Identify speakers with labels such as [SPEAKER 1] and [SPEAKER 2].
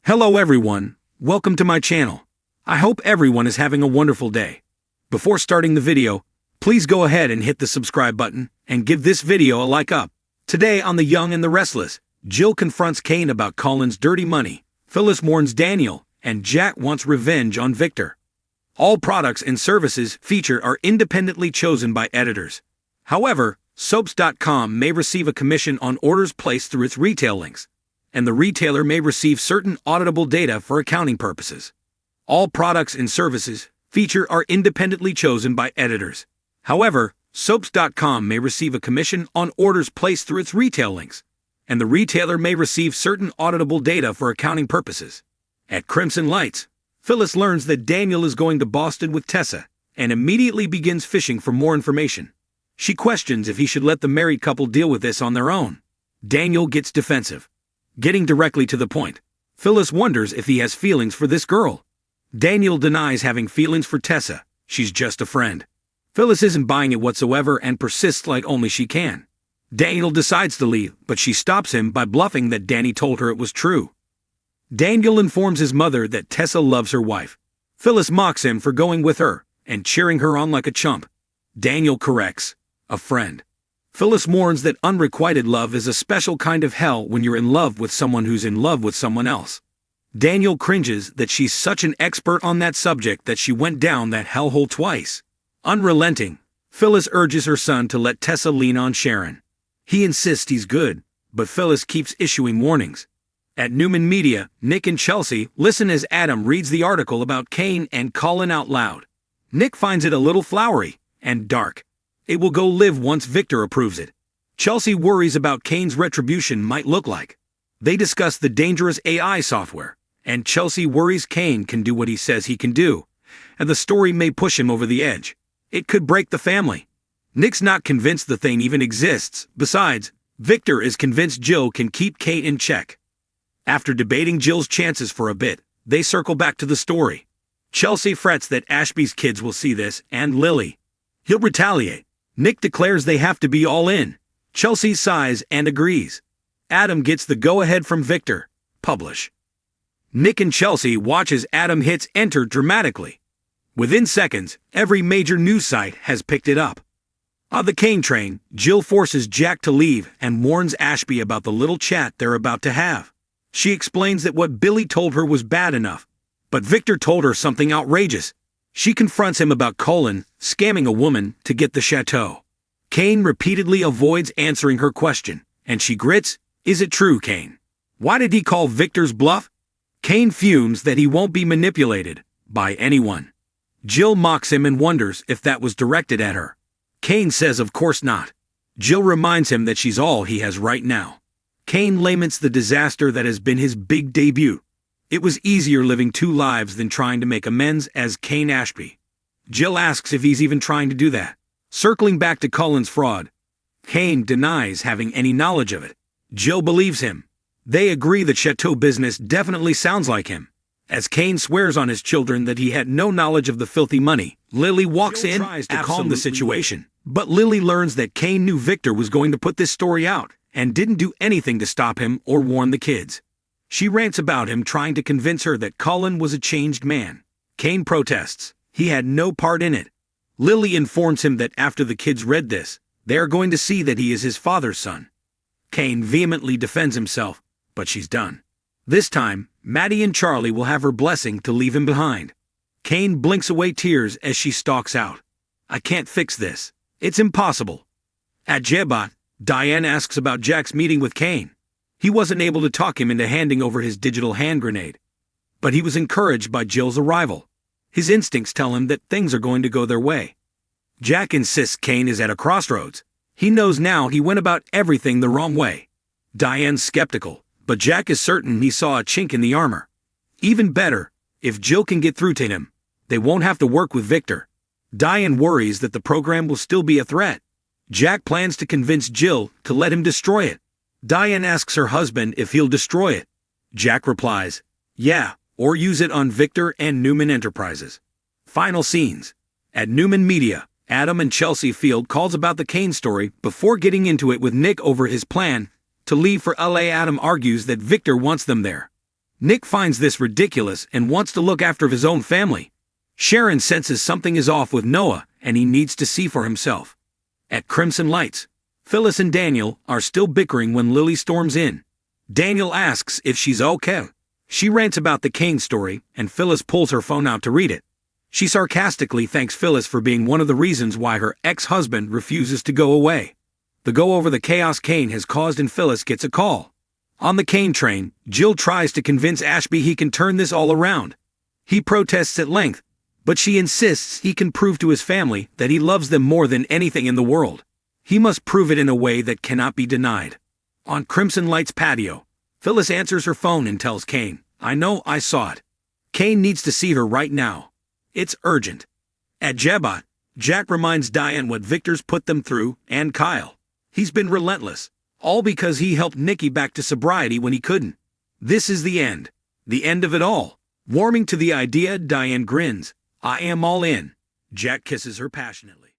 [SPEAKER 1] Hello everyone, welcome to my channel. I hope everyone is having a wonderful day. Before starting the video, please go ahead and hit the subscribe button and give this video a like up. Today on The Young and the Restless, Jill confronts Kane about Colin's dirty money, Phyllis mourns Daniel, and Jack wants revenge on Victor. All products and services featured are independently chosen by editors. However, soaps.com may receive a commission on orders placed through its retail links, and the retailer may receive certain auditable data for accounting purposes. All products and services featured are independently chosen by editors. However, soaps.com may receive a commission on orders placed through its retail links, and the retailer may receive certain auditable data for accounting purposes. At Crimson Lights, Phyllis learns that Daniel is going to Boston with Tessa and immediately begins fishing for more information. She questions if he should let the married couple deal with this on their own. Daniel gets defensive. Getting directly to the point, Phyllis wonders if he has feelings for this girl. Daniel denies having feelings for Tessa, she's just a friend. Phyllis isn't buying it whatsoever and persists like only she can. Daniel decides to leave, but she stops him by bluffing that Danny told her it was true. Daniel informs his mother that Tessa loves her wife. Phyllis mocks him for going with her and cheering her on like a chump. Daniel corrects, a friend. Phyllis mourns that unrequited love is a special kind of hell when you're in love with someone who's in love with someone else. Daniel cringes that she's such an expert on that subject that she went down that hellhole twice. Unrelenting, Phyllis urges her son to let Tessa lean on Sharon. He insists he's good, but Phyllis keeps issuing warnings. At Newman Media, Nick and Chelsea listen as Adam reads the article about Kane and Colin out loud. Nick finds it a little flowery and dark. It will go live once Victor approves it. Chelsea worries about Kane's retribution might look like. They discuss the dangerous AI software, and Chelsea worries Kane can do what he says he can do, and the story may push him over the edge. It could break the family. Nick's not convinced the thing even exists. Besides, Victor is convinced Jill can keep Kate in check. After debating Jill's chances for a bit, they circle back to the story. Chelsea frets that Ashby's kids will see this, and Lily. He'll retaliate. Nick declares they have to be all in. Chelsea sighs and agrees. Adam gets the go-ahead from Victor. Publish. Nick and Chelsea watch as Adam hits enter dramatically. Within seconds, every major news site has picked it up. On the Kane train, Jill forces Jack to leave and warns Ashby about the little chat they're about to have. She explains that what Billy told her was bad enough, but Victor told her something outrageous. She confronts him about Colin scamming a woman to get the chateau. Kane repeatedly avoids answering her question, and she grits, "Is it true, Kane? Why did he call Victor's bluff?" Kane fumes that he won't be manipulated by anyone. Jill mocks him and wonders if that was directed at her. Kane says of course not. Jill reminds him that she's all he has right now. Kane laments the disaster that has been his big debut. It was easier living two lives than trying to make amends as Kane Ashby. Jill asks if he's even trying to do that. Circling back to Colin's fraud, Kane denies having any knowledge of it. Jill believes him. They agree that chateau business definitely sounds like him. As Kane swears on his children that he had no knowledge of the filthy money, Lily walks in, tries to calm the situation. But Lily learns that Kane knew Victor was going to put this story out and didn't do anything to stop him or warn the kids. She rants about him trying to convince her that Colin was a changed man. Kane protests. He had no part in it. Lily informs him that after the kids read this, they are going to see that he is his father's son. Kane vehemently defends himself, but she's done. This time, Maddie and Charlie will have her blessing to leave him behind. Kane blinks away tears as she stalks out. "I can't fix this. It's impossible." At Jebat, Diane asks about Jack's meeting with Kane. He wasn't able to talk him into handing over his digital hand grenade, but he was encouraged by Jill's arrival. His instincts tell him that things are going to go their way. Jack insists Kane is at a crossroads. He knows now he went about everything the wrong way. Diane's skeptical, but Jack is certain he saw a chink in the armor. Even better, if Jill can get through to him, they won't have to work with Victor. Diane worries that the program will still be a threat. Jack plans to convince Jill to let him destroy it. Diane asks her husband if he'll destroy it. Jack replies, "Yeah, or use it on Victor and Newman Enterprises." Final scenes. At Newman Media, Adam and Chelsea field calls about the Kane story before getting into it with Nick over his plan to leave for LA. Adam argues that Victor wants them there. Nick finds this ridiculous and wants to look after his own family. Sharon senses something is off with Noah and he needs to see for himself. At Crimson Lights, Phyllis and Daniel are still bickering when Lily storms in. Daniel asks if she's okay. She rants about the Kane story and Phyllis pulls her phone out to read it. She sarcastically thanks Phyllis for being one of the reasons why her ex-husband refuses to go away. The go-over-the-chaos Kane has caused and Phyllis gets a call. On the Kane train, Jill tries to convince Ashby he can turn this all around. He protests at length, but she insists he can prove to his family that he loves them more than anything in the world. He must prove it in a way that cannot be denied. On Crimson Light's patio, Phyllis answers her phone and tells Kane, "I know, I saw it." Kane needs to see her right now. It's urgent. At Jebot, Jack reminds Diane what Victor's put them through, and Kyle. He's been relentless, all because he helped Nikki back to sobriety when he couldn't. This is the end of it all. Warming to the idea, Diane grins. "I am all in." Jack kisses her passionately.